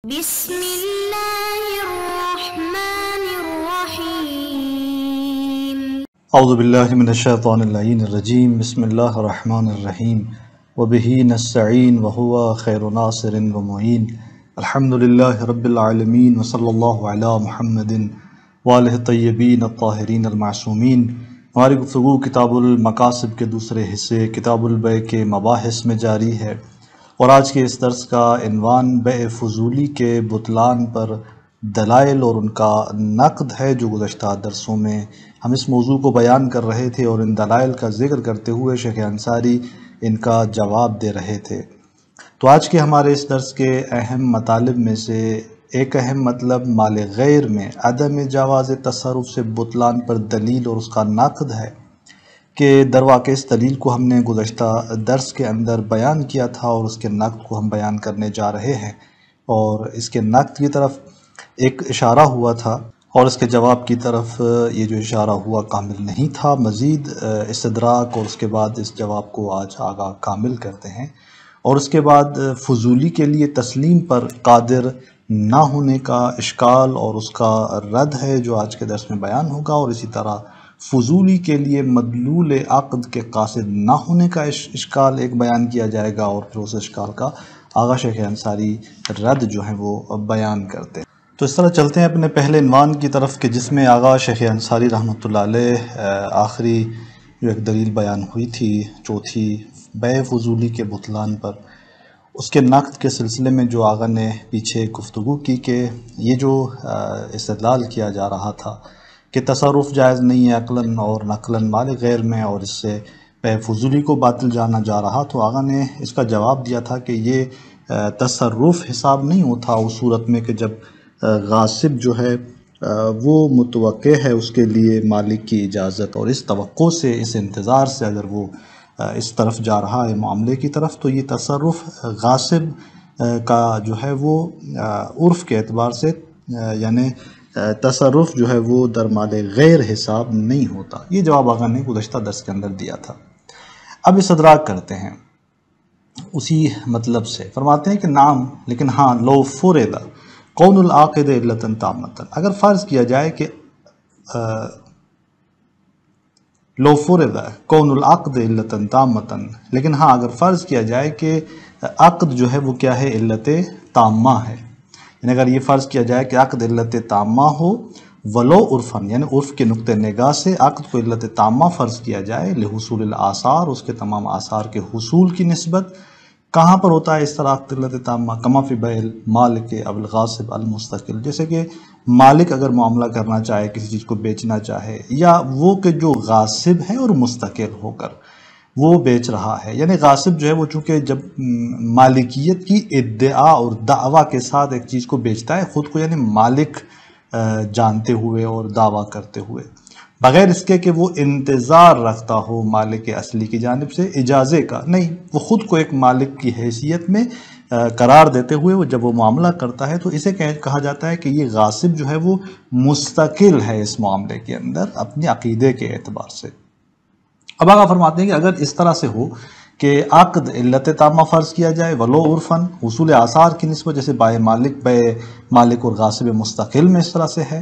بسم اللہ الرحمن الرحیم اعوذ باللہ من الشیطان اللعین الرجیم بسم اللہ الرحمن الرحیم وبہ نستعین وہو خیر ناصر ومعین الحمدللہ رب العالمین وصلی اللہ علی محمد وآلہ الطیبین الطاہرین المعصومین۔ ہماری گفتگو کتاب المقاصد کے دوسرے حصے کتاب البیع کے مباحث میں جاری ہے، اور آج کے اس درس کا عنوان بیع فضولی کے بطلان پر دلائل اور ان کا نقد ہے، جو گزشتہ درسوں میں ہم اس موضوع کو بیان کر رہے تھے اور ان دلائل کا ذکر کرتے ہوئے شیخ انصاری ان کا جواب دے رہے تھے۔ تو آج کے ہمارے اس درس کے اہم مطالب میں سے ایک اہم مطلب مال غیر میں عدم جواز تصرف سے بطلان پر دلیل اور اس کا نقد ہے کہ درواقع اس دلیل کو ہم نے گزشتہ درس کے اندر بیان کیا تھا، اور اس کے نقد کو ہم بیان کرنے جا رہے ہیں، اور اس کے نقد کی طرف ایک اشارہ ہوا تھا، اور اس کے جواب کی طرف یہ جو اشارہ ہوا کامل نہیں تھا، مزید استدراک اور اس کے بعد اس جواب کو آج آگاہ کامل کرتے ہیں۔ اور اس کے بعد فضولی کے لیے تسلیم پر قادر نہ ہونے کا اشکال اور اس کا رد ہے جو آج کے درس میں بیان ہوگا، اور اسی طرح فضولی کے لیے مدلول عقد کے قاصد نہ ہونے کا اشکال ایک بیان کیا جائے گا، اور پھر اس اشکال کا آغا شیخ انصاری رد جو ہیں وہ بیان کرتے ہیں۔ تو اس طرح چلتے ہیں اپنے پہلے عنوان کی طرف کہ جس میں آغا شیخ انصاری رحمۃ اللہ علیہ آخری جو ایک دلیل بیان ہوئی تھی چوتھی بیع فضولی کے بطلان پر، اس کے نقد کے سلسلے میں جو آغا نے پیچھے گفتگو کی کہ یہ جو استدلال کیا جا رہا تھا کہ تصرف جائز نہیں ہے عقلاً اور نقلاً مال غیر میں، اور اس سے بیع فضولی کو باطل جانا جا رہا، تو آغا نے اس کا جواب دیا تھا کہ یہ تصرف حساب نہیں ہوتا اس صورت میں کہ جب غاصب جو ہے وہ متوقع ہے اس کے لیے مالک کی اجازت، اور اس توقع سے اس انتظار سے اگر وہ اس طرف جا رہا ہے معاملے کی طرف، تو یہ تصرف غاصب کا جو ہے وہ عرف کے اعتبار سے یعنی تصرف جو ہے وہ در مال غیر حساب نہیں ہوتا۔ یہ جواب آغا نے گزشتہ درس کے اندر دیا تھا۔ اب استدراک کرتے ہیں اسی مطلب سے، فرماتے ہیں کہ نعم لیکن ہاں لو فرض کون العاقد علۃ تامۃ، اگر فرض کیا جائے کہ لو فرض کون العقد علۃ تامۃ، لیکن ہاں اگر فرض کیا جائے کہ عقد جو ہے وہ کیا ہے، علت تامہ ہے، یعنی اگر یہ فرض کیا جائے کہ عقد علت تامہ ہو ولو عرفاً، یعنی عرف کے نقطہ نگاہ سے عقد کو علت تامہ فرض کیا جائے لحصول الآثار، اس کے تمام آثار کے حصول کی نسبت، کہاں پر ہوتا ہے اس طرح عقد علت تامہ؟ کما فی بیع المالک او الغاصب المستقل، جیسے کہ مالک اگر معاملہ کرنا چاہے کسی چیز کو بیچنا چاہے، یا وہ کہ جو غاصب ہے اور مستقل ہو کر وہ بیچ رہا ہے، یعنی غاصب جو ہے وہ چونکہ جب مالکیت کی ادعا اور دعویٰ کے ساتھ ایک چیز کو بیچتا ہے خود کو، یعنی مالک جانتے ہوئے اور دعویٰ کرتے ہوئے، بغیر اس کے کہ وہ انتظار رکھتا ہو مالک اصلی کی جانب سے اجازے کا، نہیں، وہ خود کو ایک مالک کی حیثیت میں قرار دیتے ہوئے وہ جب وہ معاملہ کرتا ہے، تو اسے کہا جاتا ہے کہ یہ غاصب جو ہے وہ مستقل ہے اس معاملے کے اندر اپنے عقیدے کے اعتبار سے۔ اب آگا فرماتے ہیں کہ اگر اس طرح سے ہو کہ عقد علت تامہ فرض کیا جائے ولو عرفاً حصول آثار کی نسبت، جیسے بیع مالک اور غاصب مستقل میں اس طرح سے ہے،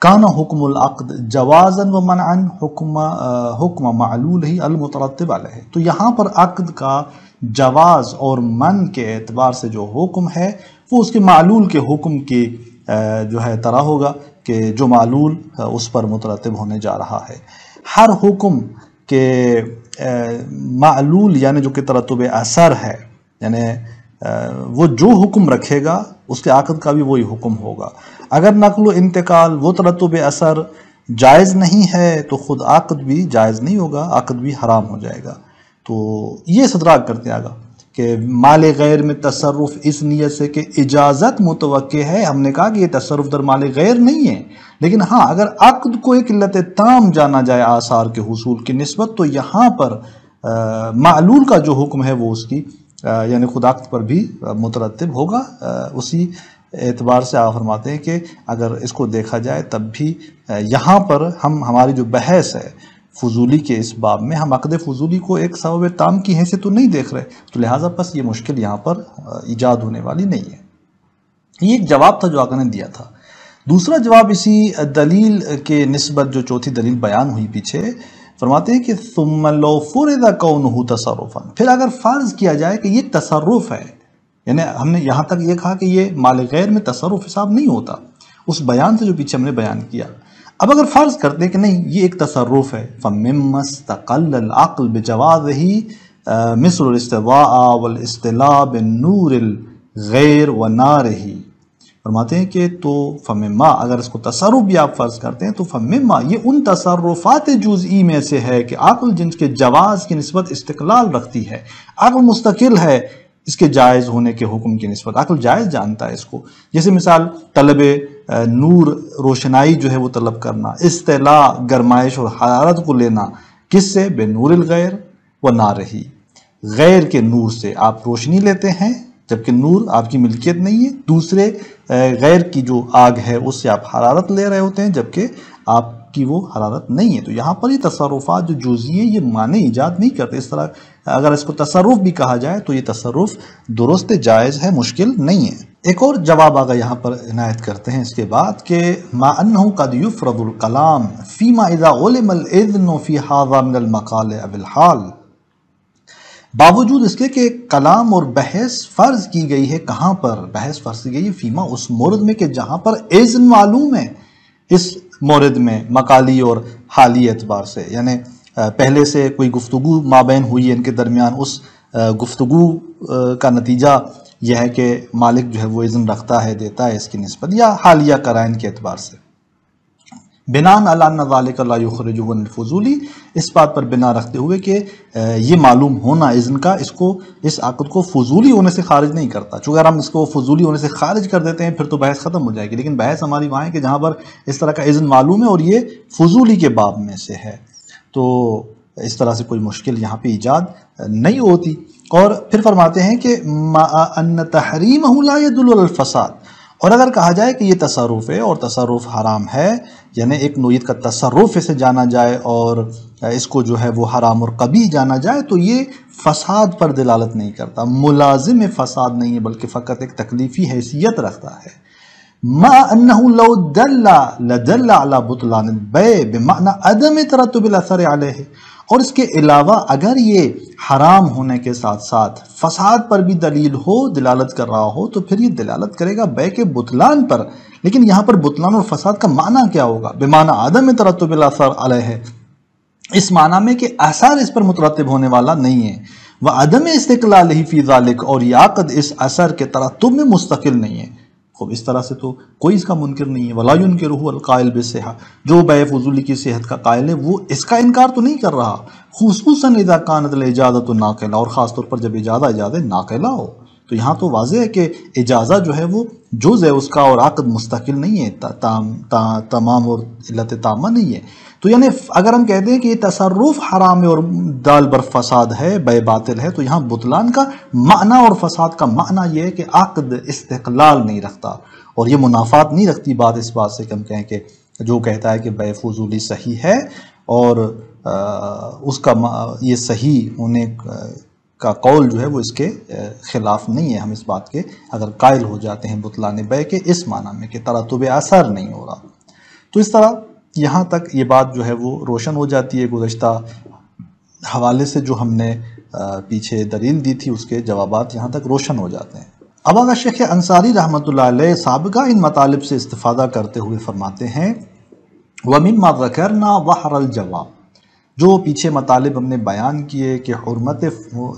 کانا حکم العقد جوازاً و منعاً حکم معلول ہی المترتب علیہ، تو یہاں پر عقد کا جواز اور من کے اعتبار سے جو حکم ہے وہ اس کے معلول کے حکم کی جو ہے طرح ہوگا کہ جو معلول اس پر مترتب ہونے جا رہا ہے۔ ہر حکم کے معلول یعنی جو کہ ترتب اثر ہے، یعنی وہ جو حکم رکھے گا اس کے عقد کا بھی وہی حکم ہوگا۔ اگر نقل و انتقال وہ ترتب اثر جائز نہیں ہے تو خود عقد بھی جائز نہیں ہوگا، عقد بھی حرام ہو جائے گا۔ تو یہ استدراک کرتے آگا کہ مال غیر میں تصرف اس نیت سے کہ اجازت متوقع ہے، ہم نے کہا کہ یہ تصرف در مال غیر نہیں ہے، لیکن ہاں اگر عقد کو ایک علت تام جانا جائے آثار کے حصول کی نسبت، تو یہاں پر معلول کا جو حکم ہے وہ اس کی یعنی خود عقد پر بھی مترتب ہوگا۔ اسی اعتبار سے آپ فرماتے ہیں کہ اگر اس کو دیکھا جائے تب بھی یہاں پر ہماری جو بحث ہے فضولی کے اس باب میں، ہم عقد فضولی کو ایک سبب تام کی حیثیت تو نہیں دیکھ رہے، تو لہٰذا پس یہ مشکل یہاں پر ایجاد ہونے والی نہیں ہے۔ یہ ایک جواب تھا جو آقا نے دیا تھا۔ دوسرا جواب اسی دلیل کے نسبت جو چوتھی دلیل بیان ہوئی پیچھے، فرماتے ہیں کہ ثم لو فرض کونہ تصرفا، پھر اگر فرض کیا جائے کہ یہ تصرف ہے، یعنی ہم نے یہاں تک یہ کہا کہ یہ مال غیر میں تصرف حساب نہیں ہوتا اس بیان سے جو پیچھے ہم نے بیان کیا، اب اگر فرض کرتے ہیں کہ نہیں یہ ایک تصرف ہے، فَمِمَّا اسْتَقَلَّ الْعَقْلُ بِجَوَازِهِ مِثْلُ الْاِسْتِوَاءَ وَالْاِسْتِلَاءَ بِالنُّورِ الْغَيْرِ وَنَارِهِ، فرماتے ہیں کہ تو فمما، اگر اس کو تصرف بھی آپ فرض کرتے ہیں تو فمما یہ ان تصرفات جزئی میں سے ہے کہ عقل جن کے جواز کی نسبت استقلال رکھتی ہے، عقل مستقل ہے اس کے جائز ہونے کے حکم کی نسبت، عقل جائز جانتا ہے اس کو، جیسے مثال طلب نور روشنائی جو ہے وہ طلب کرنا، استعلاء گرمائش اور حرارت کو لینا، کس سے؟ بے نور الغیر و نارہی، غیر کے نور سے آپ روشنی لیتے ہیں جبکہ نور آپ کی ملکیت نہیں ہے، دوسرے غیر کی جو آگ ہے اس سے آپ حرارت لے رہے ہوتے ہیں جبکہ آپ کی وہ حرارت نہیں ہے۔ تو یہاں پر یہ تصرفات جو جزئی ہیں یہ معنی ایجاد نہیں کرتے، اس طرح اگر اس کو تصرف بھی کہا جائے تو یہ تصرف درست جائز ہے، مشکل نہیں ہے۔ ایک اور جواب آگا یہاں پر عنایت کرتے ہیں اس کے بعد کہ ما انہ قد یفرض الکلام فیما اذا علم الاذن فی ھذا من المقال او الحال، باوجود اس کے کہ کلام اور بحث فرض کی گئی ہے، کہاں پر بحث فرض کی گئی ہے؟ فیما، اس مورد میں کہ جہاں پر اذن معلوم ہے، اس مورد میں مقالی اور حالی اعتبار سے، یعنی پہلے سے کوئی گفتگو مابین ہوئی ہے ان کے درمیان، اس گفتگو کا نتیجہ یہ ہے کہ مالک جو ہے وہ اذن رکھتا ہے، دیتا ہے اس کی نسبت، یا حالیہ قرائن کے اعتبار سے، بناء علی ان ذلک لا یخرجہ عن الفضولی، اس بات پر بنا رکھتے ہوئے کہ یہ معلوم ہونا اذن کا اس عقد کو فضولی ہونے سے خارج نہیں کرتا، چونکہ اگر ہم اس کو فضولی ہونے سے خارج کر دیتے ہیں پھر تو بحث ختم ہو جائے گی، لیکن بحث ہماری وہاں ہے کہ جہاں پر اس طرح کا اذن معلوم ہے اور یہ فضولی کے باب میں سے ہے، تو اس طرح سے کوئی مشکل یہاں پہ ایجاد نہیں ہوتی۔ اور پھر فرماتے ہیں کہ ان تحریمہ لا يدل علی الفساد، اور اگر کہا جائے کہ یہ تصرف ہے اور تصرف حرام ہے، یعنی ایک نوعیت کا تصرف اسے جانا جائے اور اس کو جو ہے وہ حرام اور قبیح جانا جائے، تو یہ فساد پر دلالت نہیں کرتا، ملازم فساد نہیں ہے، بلکہ فقط ایک تکلیفی حیثیت رکھتا ہے۔ ما انہ لو دل لدل علی بطلان البیع بمعنی عدم ترتب الاثر علیہ، اور اس کے علاوہ اگر یہ حرام ہونے کے ساتھ ساتھ فساد پر بھی دلیل ہو، دلالت کر رہا ہو، تو پھر یہ دلالت کرے گا بیع کے بطلان پر، لیکن یہاں پر بطلان اور فساد کا معنی کیا ہوگا؟ بمعنی عدم ترتب الاثر علیہ، اس معنی میں کہ اثر اس پر مترتب ہونے والا نہیں ہے، وعدم استقلالہ فی ذالک، اور یہ عقد اس اثر کے ترتب میں مستقل نہیں ہے۔ خوب، اس طرح سے تو کوئی اس کا منکر نہیں ہے، ولا ينکرہ القائل بالصحہ، جو بیع فضولی کی صحت کا قائل ہے وہ اس کا انکار تو نہیں کر رہا، خصوصاً اذا کانت الاجازۃ ناقلہ، اور خاص طور پر جب اجازہ ناقلہ ہو، تو یہاں تو واضح ہے کہ اجازہ جو ہے وہ جز ہے اس کا، اور عقد مستقل نہیں ہے، تمام اور علت تامہ نہیں ہے۔ تو یعنی اگر ہم کہتے ہیں کہ یہ تصرف حرام ہے اور دال بر فساد ہے، بیع باطل ہے، تو یہاں بطلان کا معنی اور فساد کا معنی یہ ہے کہ عقد استقلال نہیں رکھتا، اور یہ منافات نہیں رکھتی بات اس بات سے کہ ہم کہیں کہ جو کہتا ہے کہ بیع فضولی صحیح ہے اور اس کا یہ صحیح ہونے کا قول جو ہے وہ اس کے خلاف نہیں ہے، ہم اس بات کے اگر قائل ہو جاتے ہیں بطلان بیع کے اس معنی میں کہ ترتب اثر نہیں ہو رہا۔ تو اس طرح یہاں تک یہ بات جو ہے وہ روشن ہو جاتی ہے، گزشتہ حوالے سے جو ہم نے پیچھے دلیل دی تھی اس کے جوابات یہاں تک روشن ہو جاتے ہیں۔ اب آگا شیخ انصاری رحمۃ اللہ علیہ سابقہ ان مطالب سے استفادہ کرتے ہوئے فرماتے ہیں وَمِمَّا ذَكَرْنَا وَحْرَ الْجَوَابِ، جو پیچھے مطالب ہم نے بیان کیے کہ حرمت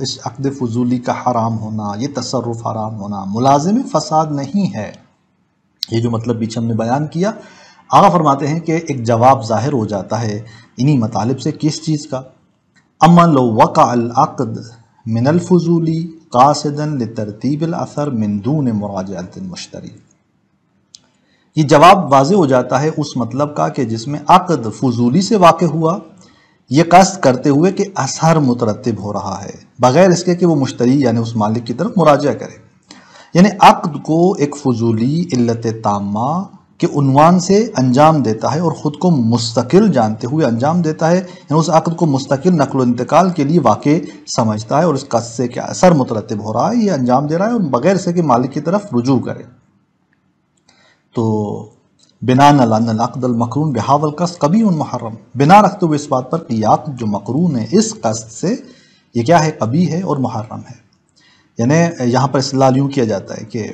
اس عقد فضولی کا حرام ہونا، یہ تصرف حرام ہونا ملازم فساد نہیں ہے، یہ جو مطلب پیچھے ہم نے بیان کیا، آگا فرماتے ہیں کہ ایک جواب ظاہر ہو جاتا ہے انہی مطالب سے، کس چیز کا؟ اما لو وقع العقد من الفضولی قاصدا لترتیب الاثر من دون مراجعۃ المشتری، یہ جواب واضح ہو جاتا ہے اس مطلب کا کہ جس میں عقد فضولی سے واقع ہوا یہ قصد کرتے ہوئے کہ اثر مترتب ہو رہا ہے، بغیر اس کے کہ وہ مشتری یعنی اس مالک کی طرف مراجعہ کرے، یعنی عقد کو ایک فضولی علت تامہ کے عنوان سے انجام دیتا ہے اور خود کو مستقل جانتے ہوئے انجام دیتا ہے، یعنی اس عقد کو مستقل نقل و انتقال کے لیے واقع سمجھتا ہے اور اس قصد سے کہ اثر مترتب ہو رہا ہے یہ انجام دے رہا ہے، اور بغیر سے کہ مالک کی طرف رجوع کرے۔ تو بناءً علی ان العقد المقرون بہذا القصد قبیح محرم، بنا رکھتے ہوئے اس بات پر کہ یہ عقد جو مقرون ہے اس قصد سے، یہ کیا ہے؟ قبیح ہے اور محرم ہے۔ یعنی یہاں پر استدلال یوں کیا جاتا ہے کہ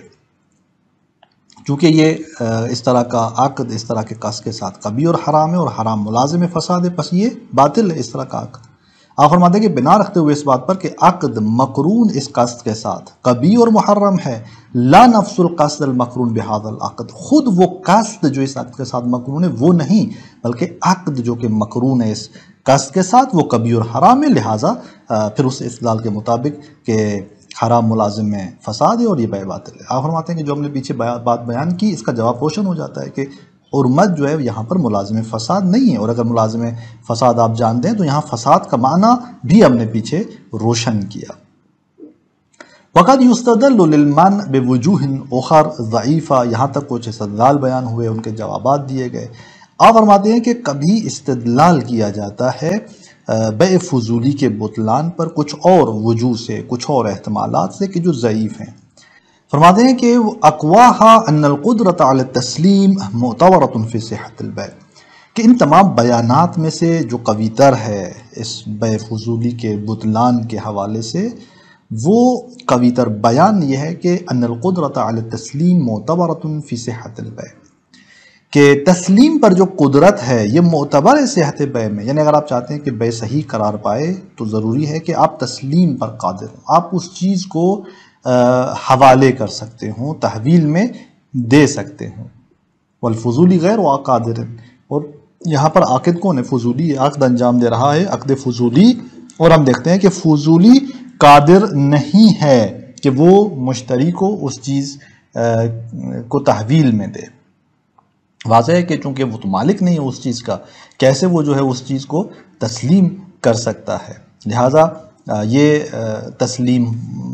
چونکہ یہ اس طرح کا عقد اس طرح کے قصد کے ساتھ قبیح اور حرام ہے، اور حرام ملازم فساد ہے، پس یہ باطل ہے اس طرح کا عقد۔ آپ فرماتے ہیں کہ بنا رکھتے ہوئے اس بات پر کہ عقد مقرون اس قصد کے ساتھ قبیح اور محرم ہے، لا نفس القصد المقرون بہذا العقد، خود وہ قصد جو اس عقد کے ساتھ مقرون ہے وہ نہیں، بلکہ عقد جو کہ مقرون ہے اس قصد کے ساتھ وہ قبیح اور حرام ہے، لہٰذا پھر اس استدلال کے مطابق کہ حرام ملازم میں فساد ہے اور یہ بیع باطل ہے۔ آپ فرماتے ہیں کہ جو ہم نے پیچھے بات بیان کی اس کا جواب روشن ہو جاتا ہے کہ حرمت جو ہے یہاں پر ملازم فساد نہیں ہے، اور اگر ملازم فساد آپ جانتے ہیں تو یہاں فساد کا معنی بھی ہم نے پیچھے روشن کیا۔ وقد يستدل للمنع بوجوہ اخر ضعیفہ، یہاں تک کچھ استدلال بیان ہوئے، ان کے جوابات دیے گئے۔ آپ فرماتے ہیں کہ کبھی استدلال کیا جاتا ہے بیع فضولی کے بطلان پر کچھ اور وجوہ سے، کچھ اور احتمالات سے کہ جو ضعیف ہیں۔ فرماتے ہیں کہ اقواها ان القدرت علی التسلیم معتبرۃ فی صحۃ البیع، کہ ان تمام بیانات میں سے جو قوی تر ہے اس بیع فضولی کے بطلان کے حوالے سے، وہ قوی تر بیان یہ ہے کہ ان القدرت علی التسلیم معتبرۃ فی صحۃ البیع، کہ تسلیم پر جو قدرت ہے یہ معتبر ہے صحت بیع میں۔ یعنی اگر آپ چاہتے ہیں کہ بیع صحیح قرار پائے تو ضروری ہے کہ آپ تسلیم پر قادر ہوں، آپ اس چیز کو حوالے کر سکتے ہوں، تحویل میں دے سکتے ہوں۔ والفضولی غیر قادر، اور یہاں پر عاقد کون ہے؟ فضولی عقد انجام دے رہا ہے، عقد فضولی، اور ہم دیکھتے ہیں کہ فضولی قادر نہیں ہے کہ وہ مشتری کو اس چیز کو تحویل میں دے۔ واضح ہے کہ چونکہ وہ تو مالک نہیں ہے اس چیز کا، کیسے وہ جو ہے اس چیز کو تسلیم کر سکتا ہے؟ لہٰذا یہ تسلیم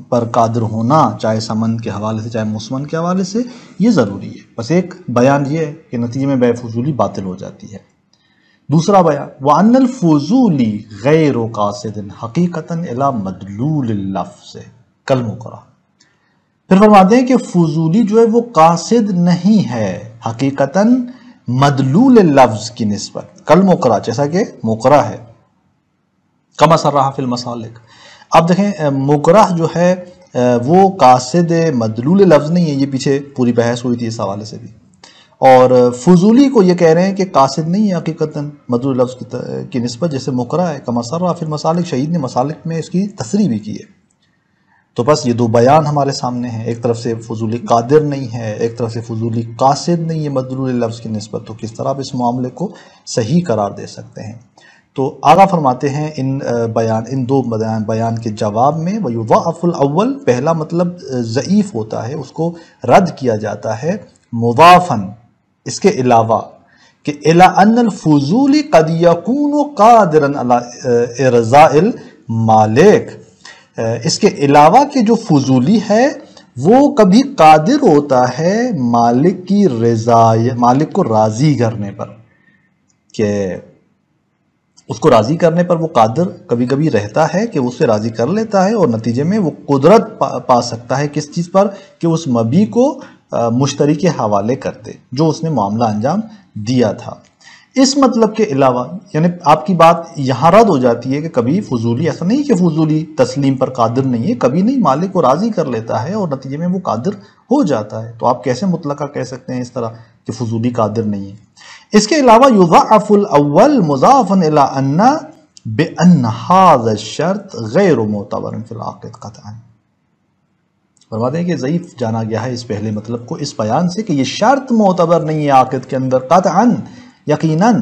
پر قادر ہونا چاہے سمن کے حوالے سے چاہے مسمن کے حوالے سے یہ ضروری ہے۔ بس ایک بیان یہ ہے کہ نتیجے میں بیع فضولی باطل ہو جاتی ہے۔ دوسرا بیان وَأَنَّ الْفُضُولِ غَيْرُ قَاصِدٍ حَقِيقَةً إِلَى مَدْلُولِ اللَّفْظِ كَالْمُكْرَهِ، پھر فرماتے ہیں کہ فضولی جو ہے وہ قاصد نہیں ہے حقیقتاً مدلول لفظ کی نسبت، کالمکرہ، جیسا کہ مکرہ ہے، کما صرح فی المسالک۔ اب دیکھیں مکرہ جو ہے وہ قاصد مدلول لفظ نہیں ہے، یہ پیچھے پوری بحث ہوئی تھی اس حوالے سے بھی، اور فضولی کو یہ کہہ رہے ہیں کہ قاصد نہیں ہے حقیقتاً مدلول لفظ کی نسبت، جیسے مکرہ ہے، کما صرح فی المسالک، شہید نے مسالک میں اس کی تصریح بھی کی ہے۔ تو بس یہ دو بیان ہمارے سامنے ہیں، ایک طرف سے فضولی قادر نہیں ہے، ایک طرف سے فضولی قاصد نہیں ہے مدلول لفظ کی نسبت، تو کس طرح آپ اس معاملے کو صحیح قرار دے سکتے ہیں؟ تو آگا فرماتے ہیں ان دو بیان کے جواب میں وَيُضَعَفُ الْأَوَّلِ، پہلا مطلب ضعیف ہوتا ہے، اس کو رد کیا جاتا ہے مضافاً، اس کے علاوہ، کہ إِلَىٰ أَنَّ الْفُضُولِ قَدْ يَكُونُ قَادِرًا عَلَىٰ إِرْضَاءِ الْمَالِكِ، اس کے علاوہ کہ جو فضولی ہے وہ کبھی قادر ہوتا ہے مالک کی رضا، مالک کو راضی کرنے پر، کہ اس کو راضی کرنے پر وہ قادر کبھی کبھی رہتا ہے کہ اسے راضی کر لیتا ہے، اور نتیجے میں وہ قدرت پا سکتا ہے کس چیز پر؟ کہ اس مبیع کو مشتری کے حوالے کرتے جو اس نے معاملہ انجام دیا تھا۔ اس مطلب کے علاوہ یعنی آپ کی بات یہاں رد ہو جاتی ہے کہ کبھی فضولی، ایسا نہیں کہ فضولی تسلیم پر قادر نہیں ہے، کبھی نہیں، مالک کو راضی کر لیتا ہے اور نتیجے میں وہ قادر ہو جاتا ہے، تو آپ کیسے مطلقہ کہہ سکتے ہیں اس طرح کہ فضولی قادر نہیں ہے؟ اس کے علاوہ یضعف الاول مضافا الى ان بان هذا الشرط غیر معتبر فی العقد قطعا، فرماتے ہیں کہ ضعیف جانا گیا ہے اس پہلے مطلب کو اس بیان سے کہ یہ شرط معتبر نہیں ہے عقد کے اندر قطعا، یقیناً،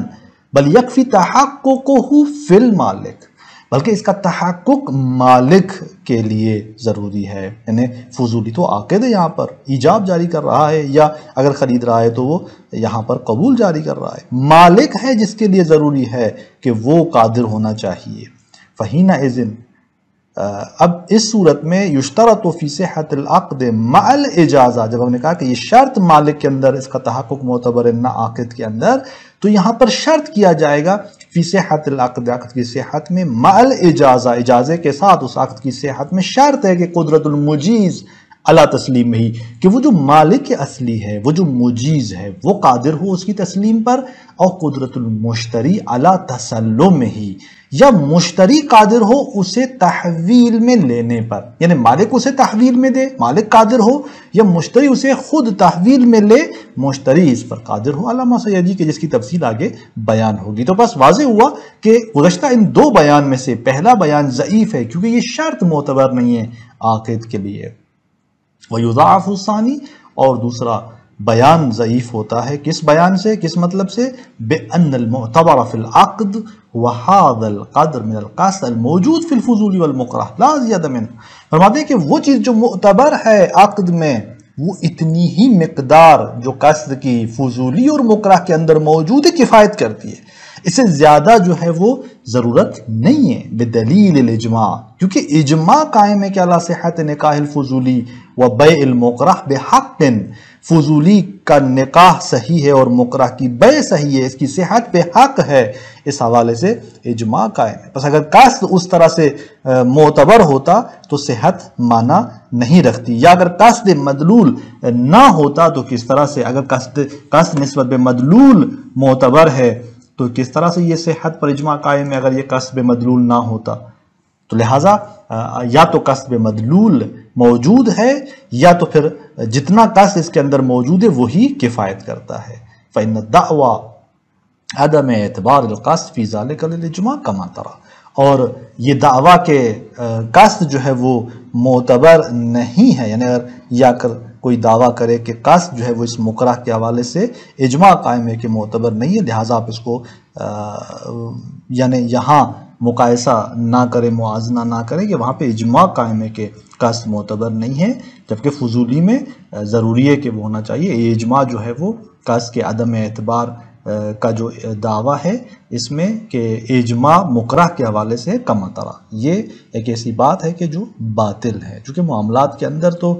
بل یکفی تحققہ فی المالک، بلکہ اس کا تحقق مالک کے لیے ضروری ہے۔ یعنی فضولی تو عاقد ہے، یہاں پر ایجاب جاری کر رہا ہے، یا اگر خرید رہا ہے تو وہ یہاں پر قبول جاری کر رہا ہے، مالک ہے جس کے لیے ضروری ہے کہ وہ قادر ہونا چاہیے۔ فحینئذ، اب اس صورت میں یشترط فی صحت العقد مع الاجازہ، جب ہم نے کہا کہ یہ شرط مالک کے اندر اس کا تحقق معتبر ہے نہ عاقد کے اندر، تو یہاں پر شرط کیا جائے گا فی صحت العقد، عقد کی صحت میں، مع الاجازہ، اجازے کے ساتھ اس عقد کی صحت میں شرط ہے کہ قدرت المجیز علی تسلیم ہی، کہ وہ جو مالک اصلی ہے، وہ جو مجیز ہے، وہ قادر ہو اس کی تسلیم پر، اور قدرت المشتری علی تسلم ہی، یا مشتری قادر ہو اسے تحویل میں لینے پر، یعنی مالک اسے تحویل میں دے، مالک قادر ہو، یا مشتری اسے خود تحویل میں لے، مشتری اس پر قادر ہو، علامہ سیدی کے جس کی تفصیل آگے بیان ہوگی۔ تو بس واضح ہوا کہ گزشتہ ان دو بیان میں سے پہلا بیان ضعیف ہے کیونکہ یہ شرط معتبر نہیں ہے عاقد کے لیے، وَيُضَاعَفُ الثَّانِي، اور دوسرا بیان ضعیف ہوتا ہے کس بیان سے، کس مطلب سے، بِأَنَّ الْمُعْتَبَرَ فِي الْعَقْدِ وَهَذَا الْقَدْرُ مِنَ الْقَصْدِ الْمَوْجُودِ فِي الْفُضُولِ وَالْمُكْرَهِ لَا زِيَادَةَ مِنْهُ۔ فرماتے ہیں کہ وہ چیز جو معتبر ہے عقد میں، وہ اتنی ہی مقدار جو قصد کی فضولی اور مکرہ کے اندر موجود ہے کفایت کرتی ہے، اس سے زیادہ جو ہے وہ ضرورت نہیں ہے، بدلیل الاجماع، کیونکہ اجماع قائم ہے کہ علی صحت نکاح الفضولی و بیع المکرہ بحق، فضولی کا نکاح صحیح ہے اور مکرہ کی بیع صحیح ہے، اس کی صحت پہ حق ہے، اس حوالے سے اجماع قائم ہے۔ بس اگر قصد اس طرح سے معتبر ہوتا تو صحت معنی نہیں رکھتی، یا اگر قصد مدلول نہ ہوتا تو کس طرح سے، اگر قصد نسبت بے مدلول معتبر ہے تو کس طرح سے یہ صحت پر اجماع قائم ہے اگر یہ قصد بے مدلول نہ ہوتا؟ تو لہٰذا یا تو قصد بے مدلول موجود ہے، یا تو پھر جتنا قصد اس کے اندر موجود ہے وہی کفایت کرتا ہے۔ فإن الدعوى عدم اعتبار القصد فی ذلک للاجماع کما ترى، اور یہ دعویٰ کہ قصد جو ہے وہ معتبر نہیں ہے، یعنی اگر کوئی دعویٰ کرے کہ قصد جو ہے وہ اس مکرہ کے حوالے سے اجماع قائم ہے کہ معتبر نہیں ہے، لہٰذا آپ اس کو یعنی یہاں مقایسہ نہ کرے، موازنہ نہ کرے کہ وہاں پہ اجماع قائم ہے کہ قصد معتبر نہیں ہے، جبکہ فضولی میں ضروری ہے کہ وہ ہونا چاہیے۔ یہ اجماع جو ہے وہ قصد کے عدم اعتبار کا جو دعویٰ ہے اس میں کہ اجماع مکرہ کے حوالے سے کما ترى، یہ ایک ایسی بات ہے کہ جو باطل ہے، چونکہ معاملات کے اندر تو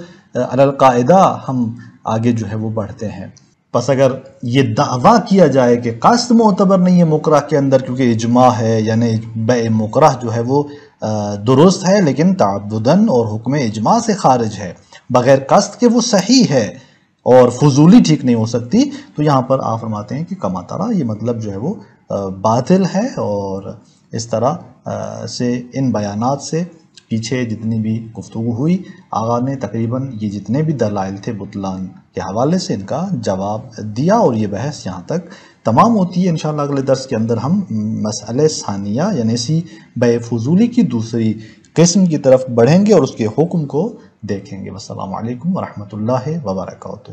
علی القاعدہ ہم آگے جو ہے وہ بڑھتے ہیں۔ پس اگر یہ دعویٰ کیا جائے کہ قصد معتبر نہیں ہے مکرہ کے اندر کیونکہ اجماع ہے، یعنی بیع مکرہ جو ہے وہ درست ہے لیکن تعبداً اور حکم اجماع سے خارج ہے، بغیر قصد کے وہ صحیح ہے اور فضولی ٹھیک نہیں ہو سکتی، تو یہاں پر آپ فرماتے ہیں کہ کما ترى، یہ مطلب جو ہے وہ باطل ہے، اور اس طرح سے ان بیانات سے پیچھے جتنی بھی گفتگو ہوئی آغا نے تقریباً یہ جتنے بھی دلائل تھے بطلان کے حوالے سے ان کا جواب دیا، اور یہ بحث یہاں تک تمام ہوتی ہے۔ انشاءاللہ اگلے درس کے اندر ہم مسئلہ ثانیہ یعنی اسی بیع فضولی کی دوسری قسم کی طرف بڑھیں گے اور اس کے حکم کو دیکھیں گے۔ والسلام علیکم ورحمۃ اللہ وبرکاتہ۔